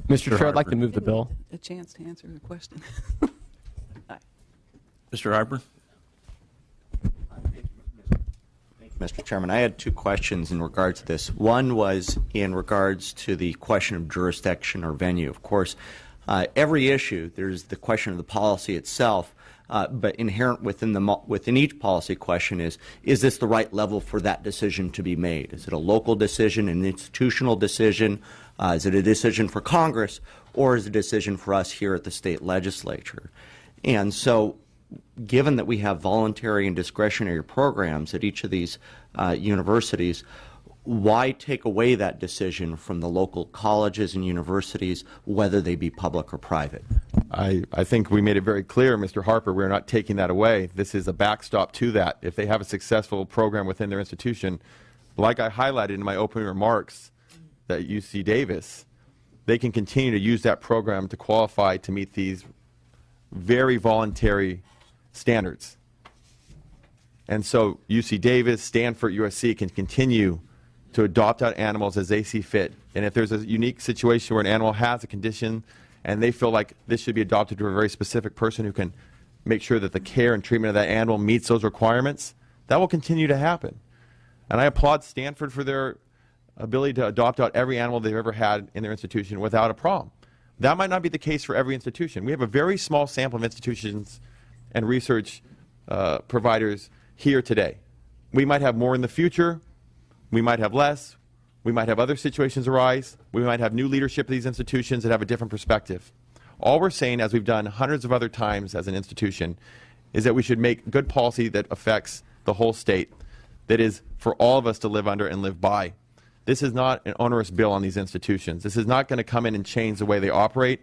Mr. Chair, I'd like to move the bill. A chance to answer the question. Mr. Harper? Mr. Chairman, I had two questions in regard to this. One was in regards to the question of jurisdiction or venue. Of course, every issue, there's the question of the policy itself, but inherent within each policy question is this the right level for that decision to be made? Is it a local decision, an institutional decision? Is it a decision for Congress, or is it a decision for us here at the state legislature? And so, given that we have voluntary and discretionary programs at each of these universities, why take away that decision from the local colleges and universities, whether they be public or private? I think we made it very clear, Mr. Harper, we're not taking that away. This is a backstop to that. If they have a successful program within their institution, like I highlighted in my opening remarks, that UC Davis, they can continue to use that program to qualify to meet these very voluntary standards. And so UC Davis, Stanford, USC can continue to adopt out animals as they see fit. And if there's a unique situation where an animal has a condition and they feel like this should be adopted to a very specific person who can make sure that the care and treatment of that animal meets those requirements, that will continue to happen. And I applaud Stanford for their ability to adopt out every animal they've ever had in their institution without a problem. That might not be the case for every institution. We have a very small sample of institutions and research providers here today. We might have more in the future. We might have less. We might have other situations arise. We might have new leadership of these institutions that have a different perspective. All we're saying, as we've done hundreds of other times as an institution, is that we should make good policy that affects the whole state, that is for all of us to live under and live by. This is not an onerous bill on these institutions. This is not going to come in and change the way they operate.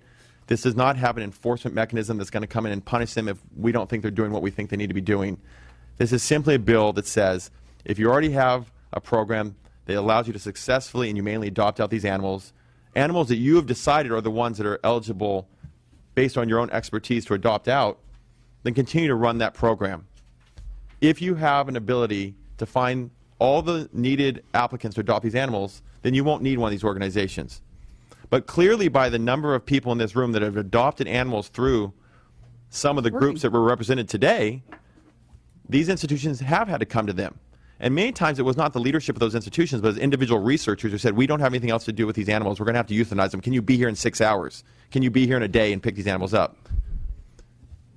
This does not have an enforcement mechanism that's going to come in and punish them if we don't think they're doing what we think they need to be doing. This is simply a bill that says if you already have a program that allows you to successfully and humanely adopt out these animals that you have decided are the ones that are eligible based on your own expertise to adopt out, then continue to run that program. If you have an ability to find all the needed applicants to adopt these animals, then you won't need one of these organizations. But clearly, by the number of people in this room that have adopted animals through some of the groups that were represented today, these institutions have had to come to them. And many times it was not the leadership of those institutions, but it was individual researchers who said, we don't have anything else to do with these animals. We're going to have to euthanize them. Can you be here in 6 hours? Can you be here in a day and pick these animals up?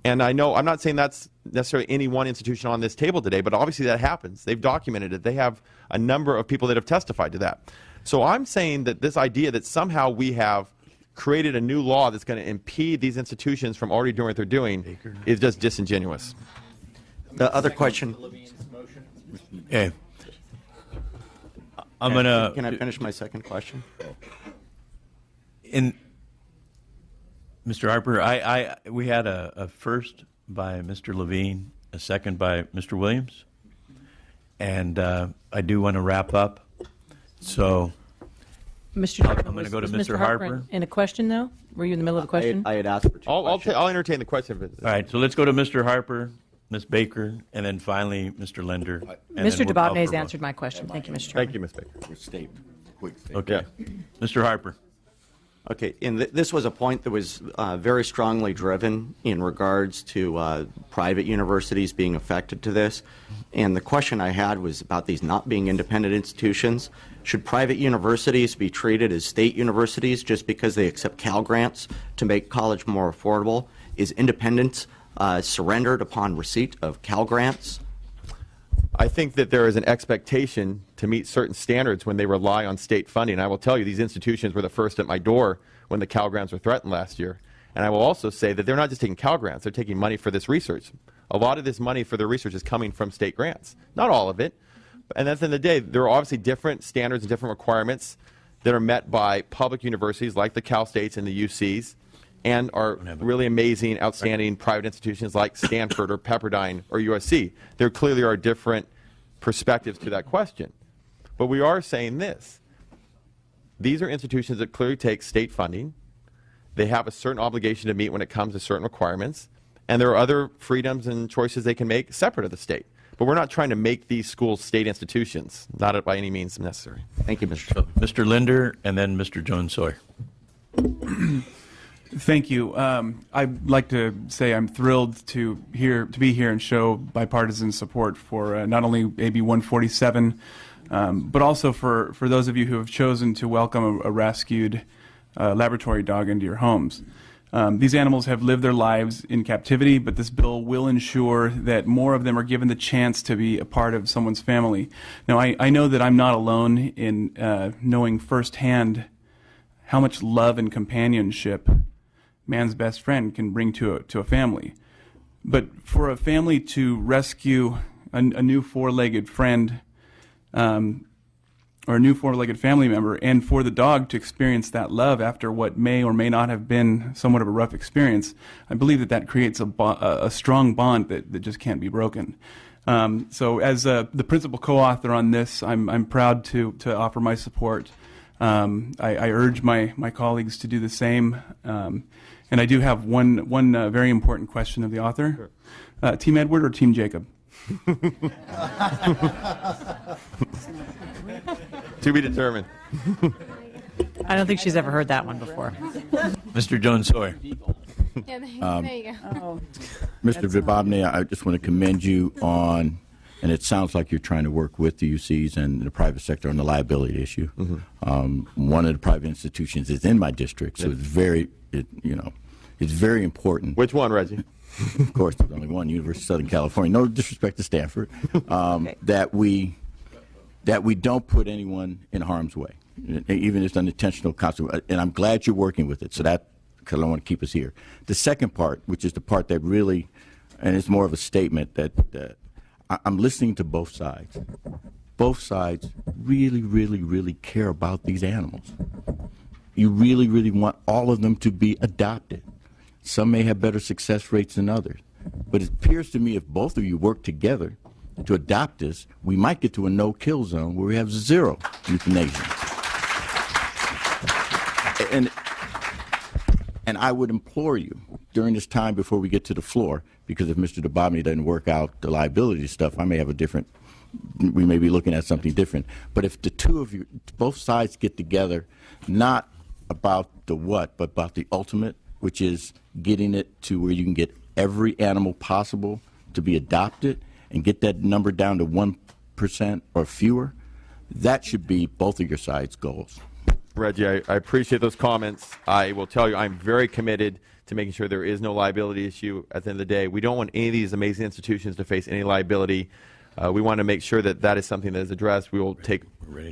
And I know, I'm not saying that's necessarily any one institution on this table today, but obviously that happens. They've documented it. They have a number of people that have testified to that. So I'm saying that this idea that somehow we have created a new law that's going to impede these institutions from already doing what they're doing is just disingenuous. The other question. Okay. I'm going to... Can I finish my second question? Mr. Harper, we had a first by Mr. Levine, a second by Mr. Williams, and I do want to wrap up. So, Mr. Chairman, I'm going to go to was Mr. Harper. In a question, though? Were you in the middle of a question? I had asked for two questions. I'll entertain the question. All right, so let's go to Mr. Harper, Ms. Baker, and then finally Mr. Linder. Mr. DeBonnet has answered my question. Thank you, Mr. Chairman. Thank you, Ms. Baker. Quick statement. Okay. Mr. Harper. Okay, and this was a point that was very strongly driven in regards to private universities being affected to this. And the question I had was about these not being independent institutions. Should private universities be treated as state universities just because they accept Cal grants to make college more affordable? Is independence surrendered upon receipt of Cal grants? I think that there is an expectation to meet certain standards when they rely on state funding. I will tell you, these institutions were the first at my door when the Cal grants were threatened last year. And I will also say that they're not just taking Cal grants, they're taking money for this research. A lot of this money for their research is coming from state grants. Not all of it. And at the end of the day, there are obviously different standards and different requirements that are met by public universities like the Cal States and the UCs, and are really amazing, outstanding private institutions like Stanford or Pepperdine or USC. There clearly are different perspectives to that question. But we are saying this. These are institutions that clearly take state funding. They have a certain obligation to meet when it comes to certain requirements. And there are other freedoms and choices they can make separate of the state. But we're not trying to make these schools state institutions, not by any means necessary. Thank you, Mr. Chairman. Mr. Linder and then Mr. Jones-Sawyer. Thank you. I'd like to say I'm thrilled to be here and show bipartisan support for not only AB 147, but also for those of you who have chosen to welcome a rescued laboratory dog into your homes. These animals have lived their lives in captivity, but this bill will ensure that more of them are given the chance to be a part of someone's family. Now, I know that I'm not alone in knowing firsthand how much love and companionship man's best friend can bring to a family. But for a family to rescue a new four-legged friend or a new four-legged family member, and for the dog to experience that love after what may or may not have been somewhat of a rough experience, I believe that creates a strong bond that just can't be broken. So as the principal co-author on this, I'm proud to offer my support. I urge my colleagues to do the same. And I do have one very important question of the author. Sure. Team Edward or Team Jacob? To be determined. I don't think she's ever heard that one before. Mr. Jones Sawyer. Yeah, there you go. Oh, Mr. Vibobny, I just want to commend you on, and it sounds like you're trying to work with the UCs and the private sector on the liability issue. Mm-hmm. One of the private institutions is in my district, so it's very important. Which one, Reggie? Of course, there's only one, University of Southern California. No disrespect to Stanford. Okay. That we don't put anyone in harm's way, even if it's unintentional consequence. And I'm glad you're working with it. So that, because I want to keep us here. The second part, which is the part that really, and it's more of a statement that I'm listening to both sides. Both sides really, really, really care about these animals. You really, really want all of them to be adopted. Some may have better success rates than others. But it appears to me if both of you work together to adopt this, we might get to a no-kill zone where we have zero euthanasia. And I would implore you during this time before we get to the floor, because if Mr. Vibobny doesn't work out the liability stuff, we may be looking at something different. But if the two of you, both sides get together, not about the what, but about the ultimate, which is getting it to where you can get every animal possible to be adopted and get that number down to 1% or fewer, that should be both of your sides' goals. Reggie, I appreciate those comments. I will tell you I'm very committed to making sure there is no liability issue at the end of the day. We don't want any of these amazing institutions to face any liability. We want to make sure that that is something that is addressed. We will take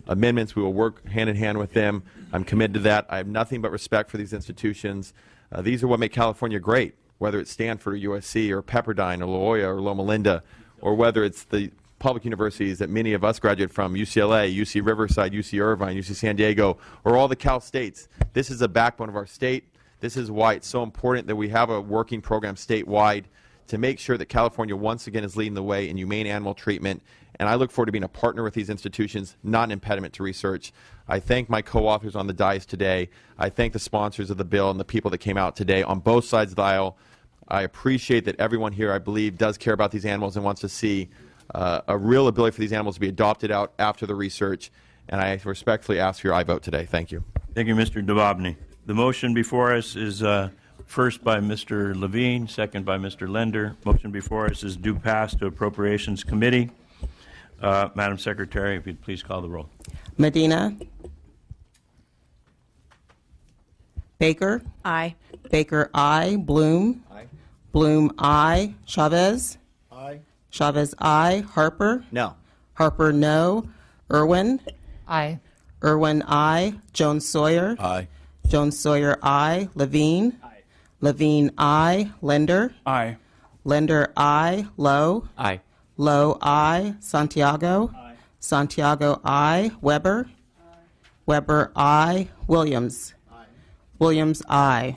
amendments. We will work hand in hand with them. I'm committed to that. I have nothing but respect for these institutions. These are what make California great, whether it's Stanford or USC or Pepperdine or Loyola or Loma Linda, or whether it's the public universities that many of us graduate from, UCLA, UC Riverside, UC Irvine, UC San Diego, or all the Cal States. This is a backbone of our state. This is why it's so important that we have a working program statewide to make sure that California once again is leading the way in humane animal treatment. And I look forward to being a partner with these institutions, not an impediment to research. I thank my co-authors on the dais today. I thank the sponsors of the bill and the people that came out today on both sides of the aisle. I appreciate that everyone here, I believe, does care about these animals and wants to see a real ability for these animals to be adopted out after the research. And I respectfully ask for your aye vote today. Thank you. Thank you, Mr. Vibobny. The motion before us is first by Mr. Levine, second by Mr. Lender. Motion before us is due pass to Appropriations Committee. Madam Secretary, if you'd please call the roll. Medina. Baker. Aye. Baker, aye. Bloom. Aye. Bloom, aye. Chavez. Aye. Chavez, aye. Harper. No. Harper, no. Irwin. Aye. Irwin, aye. Jones Sawyer. Aye. Jones Sawyer, aye. Levine. Aye. Levine, aye. Lender. Aye. Lender, aye. Lowe. Aye. Lowe, aye. Santiago. Aye. Santiago, aye. Weber. Aye. Weber, aye. Williams. Aye. Williams, aye.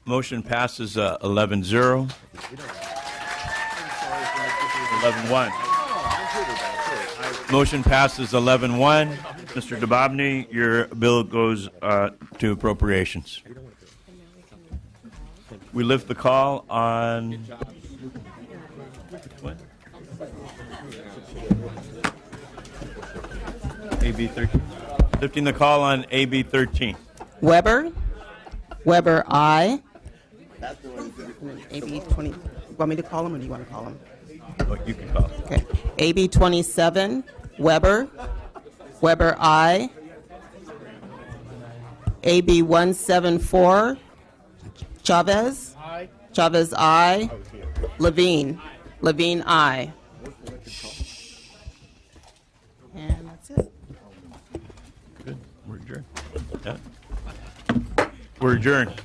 Motion passes 11-0. 11-1. Motion passes 11-1. Mr. Vibobny, your bill goes to appropriations. We lift the call on what? AB 13. Lifting the call on AB 13. Weber. Weber, I. AB 20. You want me to call him, or do you want to call him? Oh, you can call. Okay. AB 27. Weber. Weber, I. AB 174. Chavez. Chavez, I. Levine. Levine, I. And that's it. Good. We're adjourned. Yeah. We're adjourned.